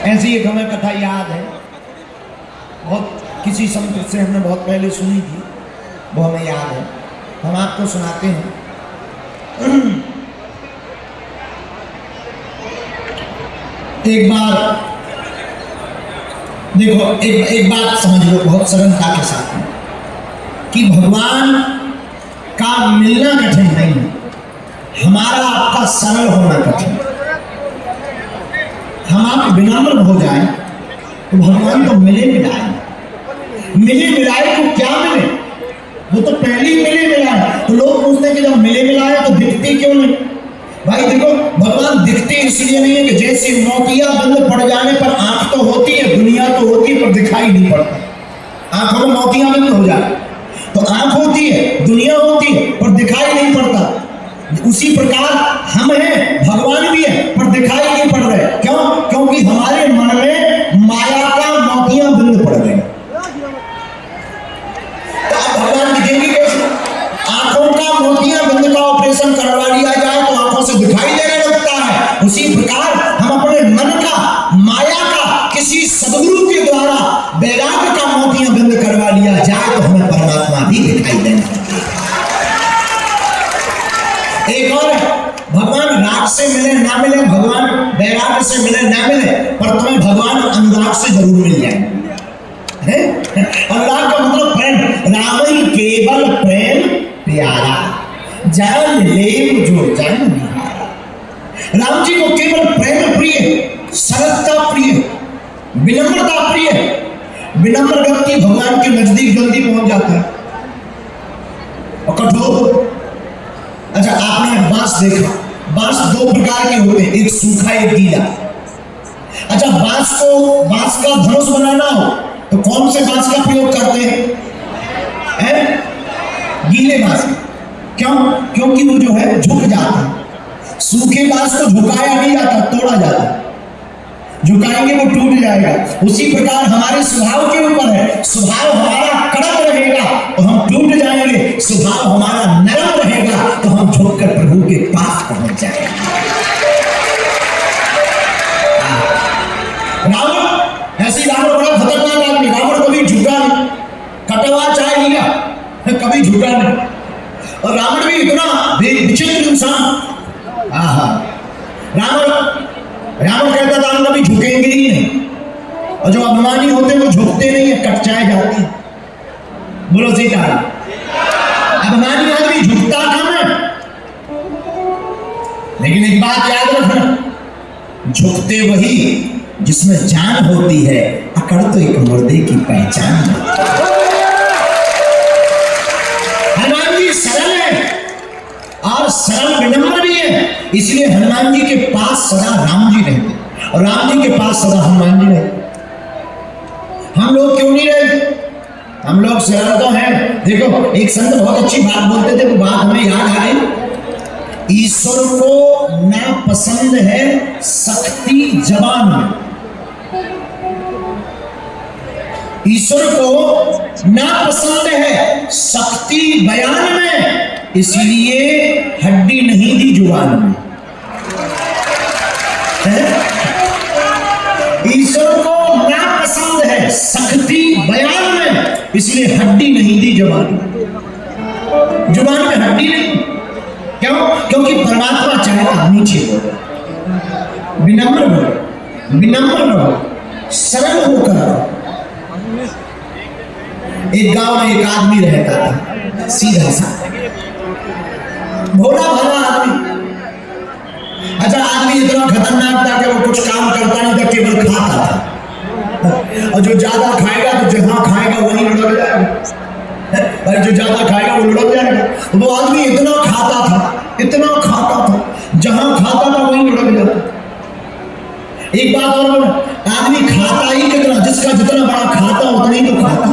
ऐसी एक हमें कथा याद है, बहुत किसी संत से हमने बहुत पहले सुनी थी, वो हमें याद है, हम आपको सुनाते हैं। एक बार देखो, एक बात समझ लो बहुत सरलता के साथ में, कि भगवान का मिलना कठिन नहीं है, हमारा आपका सरल होना कठिन। हम आप विनम्र हो जाए तो भगवान तो मिले मिलाए, मिले मिलाए तो क्या मिले, वो तो पहले ही मिले मिलाए। तो लोग पूछते हैं कि जब मिले मिलाए तो दिखते क्यों नहीं? भाई देखो, भगवान दिखते इसलिए नहीं है कि जैसे मोतियां बंद पड़ जाने पर आंख तो होती है, दुनिया तो होती है, पर दिखाई नहीं पड़ता। आंखों में मोतियां बंद हो जाए तो आंख होती है, दुनिया होती है, पर दिखाई नहीं पड़ता। उसी प्रकार हम हैं, भगवान भी है, पर दिखाई नहीं पड़ रहे। क्यों? क्योंकि हमारे मन में माया का मोतियां बंद पड़ गए। तो अब भगवान दिखेंगे कैसे? आंखों का मोतियां बंद का ऑपरेशन करवा लिया जाए तो आंखों से दिखाई देने लगता है। उसी प्रकार हम अपने मन का, माया का किसी सदगुरु के द्वारा वैराग्य का मोतियां बंद करवा लिया जाए तो हमें परमात्मा भी दिखाई देने लगता है। एक और, भगवान राग से मिले ना मिले, भगवान वैराग्य से मिले ना मिले, पर तुम्हें भगवान अनुराग से जरूर मिल जाए। अनुराग का मतलब प्रेम, राम ही केवल प्रेम प्यारा, जान ले जो जान निहारा। राम जी को केवल प्रेम प्रिय, सरलता प्रिय, विनम्रता प्रिय। विनम्र व्यक्ति भगवान के नजदीक जल्दी पहुंच जाता है। और कठोर, अच्छा आपने बांस देखा, बांस दो प्रकार के होते हैं, एक सूखा एक गीला। अच्छा बांस का धनुष बनाना हो तो कौन से बांस का प्रयोग करते हैं? गीले बांस। क्यों? क्योंकि वो जो है झुक जाता है। सूखे बांस को झुकाया नहीं जाता, तोड़ा जाता है। झुकाएंगे वो टूट जाएगा। उसी प्रकार हमारे स्वभाव के ऊपर है, स्वभाव हमारा कड़क रहेगा तो हम टूट जाएंगे, स्वभाव हमारा नरम रहेगा तो हम झुककर प्रभु के पास पहुंच जाएंगे। रावण, ऐसी रावण बड़ा खतरनाक आदमी, रावण कभी झुका नहीं, कटवा चाहे लिया, कभी झुका नहीं। और रावण भी इतना विचित्र इंसान, रावण कहता था हम कभी झुकेंगे ही नहीं, और जो अभिमानी होते वो झुकते नहीं है, कटचाए जाते हैं। बोलो सीताराम। अभिमानी आदमी झुकता कम है, लेकिन एक बात याद रखना, झुकते वही जिसमें जान होती है, अकड़ तो एक मुर्दे की पहचान है। हनुमान जी सरल है और सरल विनम्र भी है, इसलिए हनुमान जी के पास सदा राम जी रहते और राम जी के पास सदा हनुमान जी रहते। हम लोग क्यों नहीं रहते? हम लोग सरल तो हैं। देखो, एक संत बहुत अच्छी बात बोलते थे, वो बात हमें याद आ गई। ईश्वर को ना पसंद है सख्ती जबान में, ईश्वर को ना पसंद है सख्ती बयान में, इसलिए हड्डी नहीं दी जुबान में। ईश्वर को ना पसंद है सख्ती बयान में, इसलिए हड्डी नहीं दी जुबान में। जुबान में हड्डी नहीं। क्यों? क्योंकि परमात्मा चाहता नीचे हो, विनम्र हो, विनम्र हो, सरल होकर रहो। एक गांव में एक आदमी रहता था, सीधा सा भोला भाला आदमी। अच्छा, आदमी इतना खतरनाक था कि वो कुछ काम करता नहीं था, केवल खाता था। और जो ज्यादा खाएगा तो जहां खाएगा वहीं लुढ़क जाएगा, और जो ज्यादा खाएगा वो लुढ़क जाएगा। वो आदमी इतना खाता था, इतना खाता था, जहां खाता था वहीं लुढ़क जाता। एक बात और, आदमी खाता ही कितना, जिसका जितना बड़ा खाता उतना ही तो खाता।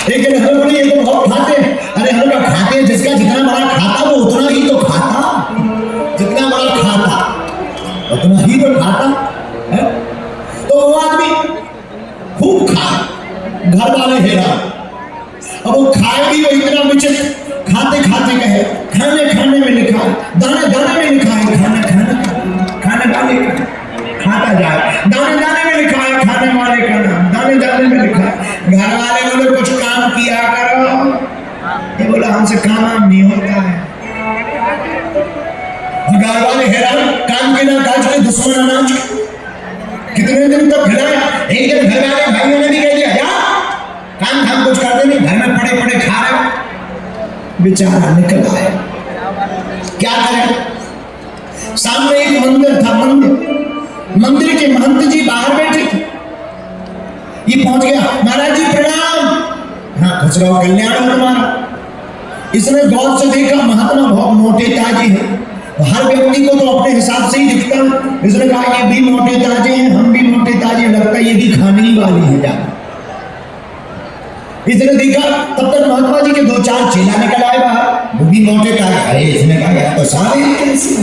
लेकिन हम बोले ये तो बहुत खाते हैं। अरे हम लोग खाते हैं, जिसका जितना बड़ा खाता वो उतना ही तो खाता, जितना बड़ा खाता उतना ही तो खाता है। तो वो आदमी खूब खाए, घर वाले हेरा, अब वो खाए भी वो इतना विचित्र, खाते खाते कहे, खाने खाने में लिखा है, दाने दाने में लिखा है, खाना खाना खाना खाने खाते हमसे काम नहीं होता है। गाँव वाले हैरान, काम के ना काज के दुश्मन अनाज कितने दिन तक खिलाया। एक दिन घर वाले भाइयों ने भी कह दिया जा काम धाम कुछ करते नहीं, घर में पड़े पड़े खा रहे। बेचारा निकल आया, क्या करें। सामने एक मंदिर था, मंदिर के महंत जी बाहर बैठे थे। ये पहुंच गया, महाराज जी प्रणाम। हाँ खुश रहो, कल्याण हो तुम्हारा। इसने गौर से देखा, महात्मा बहुत मोटे ताजे हैं, हर व्यक्ति को तो अपने हिसाब से ही दिखता है। इसने कहा ये भी मोटे ताजे हैं, हम भी मोटे ताजे, लगता है ये भी खाने ही वाली है जा। इसने देखा, तब तक महात्मा जी के 2-4 चेला निकल आए बाहर, वो भी मोटे ताजे। अरे इसने कहा यार तो सारे कैसे,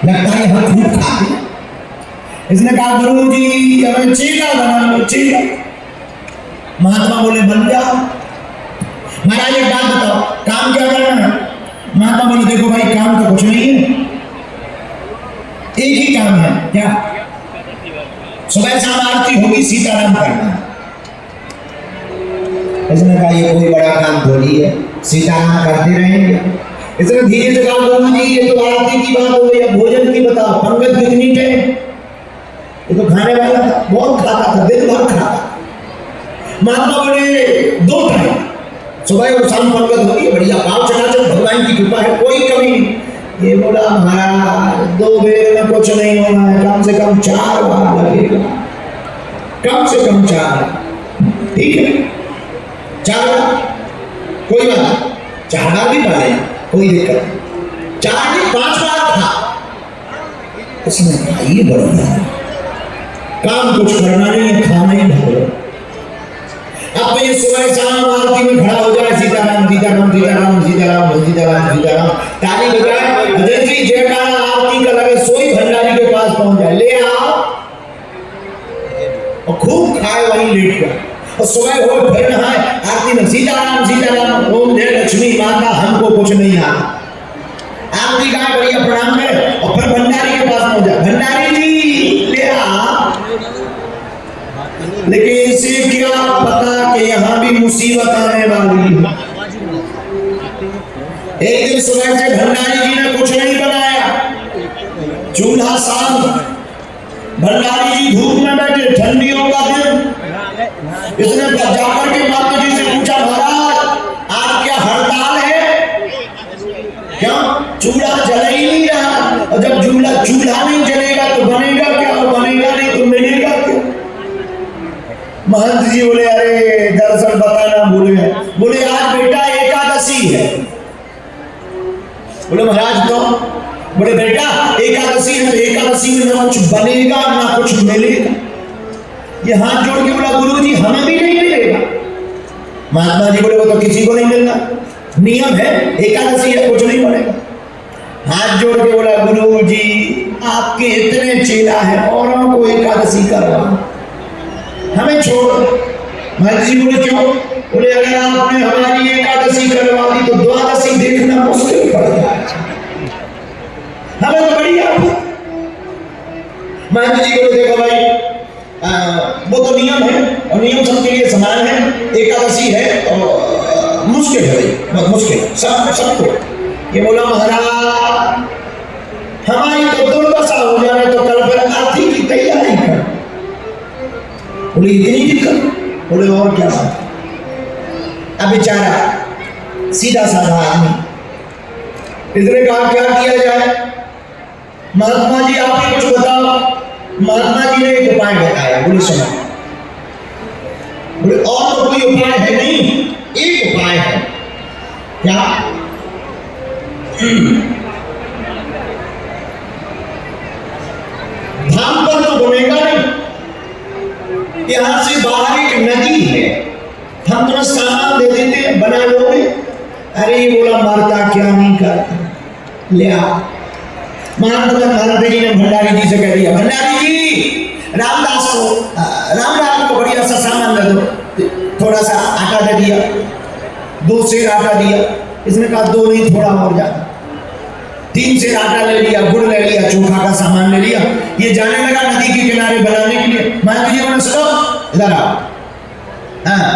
लगता है हम खूब खाते। इसने कहा गुरु जी हमें चेला बना लो, चेला। महात्मा बोले बन जाओ। महाराज एक बात बताओ, काम क्या करना है। महात्मा बोले देखो भाई काम तो कुछ नहीं है, एक ही काम है। क्या? सुबह शाम आरती होगी, सीताराम करना। इसने कहा ये कोई बड़ा काम थोड़ी है, सीताराम करते रहेंगे। इसने धीरे से कहा गुरु जी ये तो आरती की बात हो, या भोजन की बताओ, पंगत कितनी है। ये तो खाने वाला था, बहुत खाता था, दिन भर खाता। महात्मा बोले 2 टाइम, सुबह और शाम पंगत होगी, बढ़िया पाव चढ़ाचढ़, भगवान की कृपा है, कोई कमी नहीं। ये बोला महाराज 2 बेर में कुछ नहीं होना है, कम से कम 4 बार लगेगा, कम से कम 4। ठीक है 4 बार, कोई बात नहीं, 4 बार भी पढ़े, कोई दिक्कत नहीं। 4 नहीं 5 बार था। उसने कहा ये बढ़िया काम, कुछ करना नहीं है, खाना ही भरो। अब तो ये सुबह शाम आरती में खड़ा हो जाए, सीताराम सीताराम सीताराम सीताराम सीताराम सीताराम, ताली बजाए, अजय जी जयकारा आरती का लगे, सोई भंडारी के पास पहुंच जाए, ले आओ और खूब खाए, वहीं लेट गया। और सुबह हो फिर नहाए, आरती में सीताराम सीताराम, ओम जय लक्ष्मी माता, हमको कुछ नहीं आता। आरती का बढ़िया प्रणाम करे और फिर भंडारी के पास पहुंच जाए, भंडारी जी ले आओ। लेकिन इसे क्या पता कि यहाँ भी मुसीबत आने वाली है। एक दिन सुबह से भंडारी जी ने कुछ नहीं बनाया, चूल्हा साफ, भंडारी जी धूप में बैठे, ठंडियों का दिन। इसने जाकर के माता जी से पूछा महाराज आज क्या हड़ताल है, क्या चूल्हा जल ही नहीं रहा, और जब चूल्हा नहीं जलेगा तो बनेगा क्या, बनेगा नहीं तो मिलेगा क्या। महंत जी बोले अरे दरअसल बताना भूल गए। बोले आज बेटा एकादशी है। बोले महाराज तो, बोले बेटा एकादशी है, तो एकादशी में ना कुछ बनेगा ना कुछ मिलेगा। ये हाथ जोड़ के बोला गुरु जी हमें भी नहीं मिलेगा। महात्मा जी बोले वो तो किसी को नहीं मिलना, नियम है, एकादशी है, कुछ नहीं बनेगा। हाथ जोड़ के बोला गुरु जी आपके इतने चेला है, औरों को एकादशी करवा, हमें छोड़ो। महाराज जी बोले क्यों? बोले अगर आपने हमारी एकादशी करवा दी तो द्वादशी देखना मुश्किल पड़ जाएगा, हमें तो बड़ी आफत। महाराज जी बोले देखो भाई वो तो नियम है और नियम सबके लिए समान है, एकादशी है तो मुश्किल है भाई, बहुत मुश्किल सबको। ये बोला महाराज हमारी तो दुर्दशा हो जाए तो कल फिर आरती की तैयारी कर। बोले इतनी दिक्कत? बोले और क्या बात। अब बेचारा सीधा साधा आदमी, इसने कहा क्या किया जाए। महात्मा जी आप ही कुछ बताओ। महात्मा जी ने एक उपाय बताया, बोले सुनो। बोले और तो कोई उपाय है नहीं, एक उपाय है। क्या? धाम पर तो घूमेगा नहीं, यहां से बाहर एक नदी है, हम तुम्हें सामान दे देते हैं, बना लोगे। अरे ये बोला मरता क्या नहीं करता, ले आओ। महाराज जी ने भंडारी जी से कह दिया भंडारी जी रामदास को बढ़िया सा सामान दे दो। थोड़ा सा आटा दे दिया, 2 सेर आटा दिया। इसने कहा 2 नहीं थोड़ा और ज्यादा। 3 सेर आटा ले लिया, गुड़ ले लिया, चोखा का सामान ले लिया। ये जाने लगा नदी के किनारे बनाने के लिए। महाराज जी ने सुनो इधर आओ। हाँ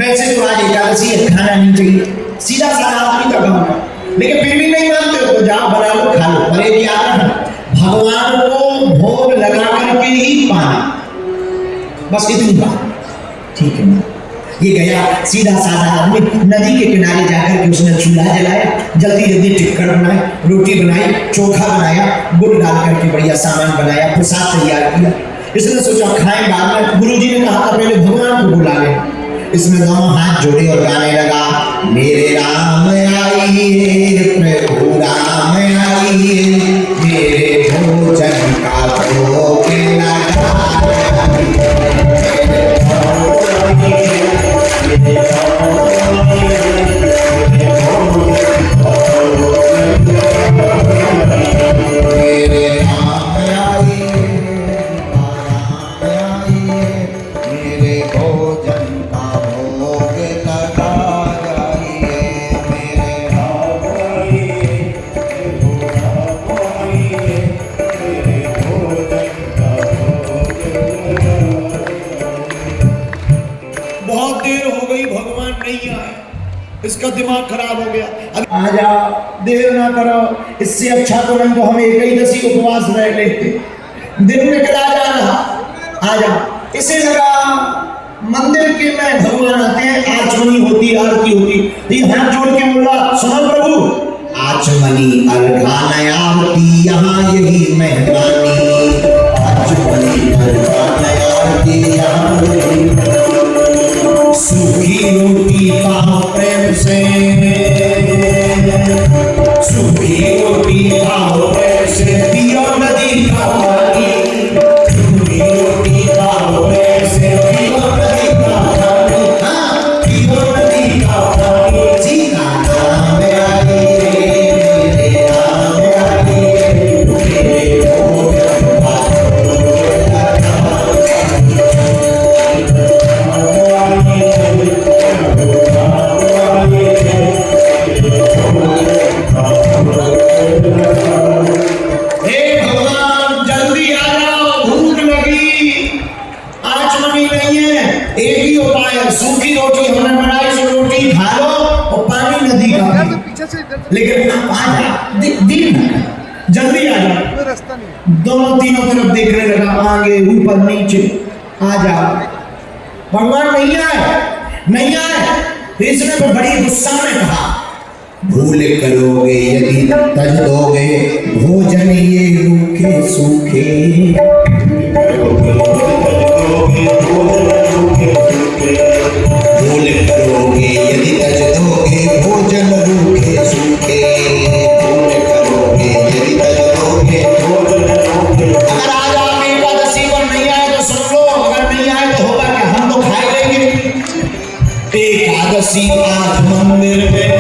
वैसे तो आज एकादशी है, खाना नहीं चाहिए, सीधा साधा आदमी का काम है, लेकिन फिर भी नहीं मानते हो तो जाओ बना लो खा लो। पर एक याद रखना, भगवान को भोग लगा करके ही पाना, बस इतनी बात, ठीक है ना। ये गया सीधा साधा आदमी, नदी के किनारे जाकर के उसने चूल्हा जलाया, जल्दी जल्दी टिक्कर बनाए, रोटी बनाई, चोखा बनाया, गुड़ डाल करके बढ़िया सामान बनाया, प्रसाद तैयार किया। इसने सोचा खाएं बाद में। गुरुजी ने कहा था पहले भगवान को बुला ले। इसमें दोनों हाथ जोड़े और गाने लगा, मेरे राम आइए प्रभु राम आइए, मेरे भोजन का भोग लगा। इसका दिमाग खराब हो गया, अब आ जाओ, देर ना करो, इससे अच्छा तो नहीं तो हम एकादशी उपवास रह लेते, दिन निकला जा रहा, आ जाओ। इसे लगा मंदिर के में भगवान आते हैं, आचमनी होती, आरती होती, तो ये हाथ जोड़ के बोला, सुनो प्रभु, आचमनी अर्घानयारती यहाँ यही मेहमानी, आचमनी अर्घानयारती यहाँ यही, सूखी रोटी पाओ प्रेम से, सूखी रोटी पाओ प्रेम से, पियो नदी का पानी, सूखी रोटी पाओ प्रेम से, पियो नदी का पानी, हाँ पियो नदी का पानी, सीता नाम आइए, मेरे नाम आइए, मेरे भोजन का सूखी रोटी हमने बनाई, सो रोटी खा लो और पानी नदी का, लेकिन दिन जल्दी आ जाओ, रास्ता नहीं, दोनों तीनों तरफ देखने लगा, आगे ऊपर नीचे, आ जाओ, भगवान नहीं आए, नहीं आए। इसने तो बड़ी गुस्सा में कहा, भूल करोगे यदि तज दोगे भोजन ये रूखे सूखे, भूल करोगे यदि तज दोगे भोजन रूखे सूखे, भूल करोगे यदि तज दोगे भोजन रूखे। अगर आज आप एकादशी पर नहीं आए तो सुन लो, अगर नहीं आए तो होगा कि हम तो खाए लेंगे। एकादशी आज मंदिर में,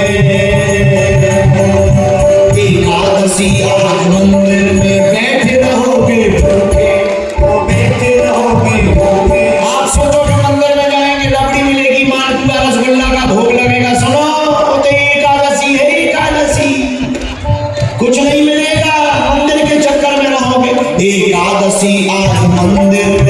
एकादशी आज मंदिर में बैठे रहोगे भूखे, बैठे रहोगे भूखे। आप सोचोगे मंदिर में जाएंगे रबड़ी मिलेगी, मालपुआ रसगुल्ला का भोग लगेगा, सुनो तो एकादशी है, एकादशी कुछ नहीं मिलेगा, मंदिर के चक्कर में रहोगे। एकादशी आज मंदिर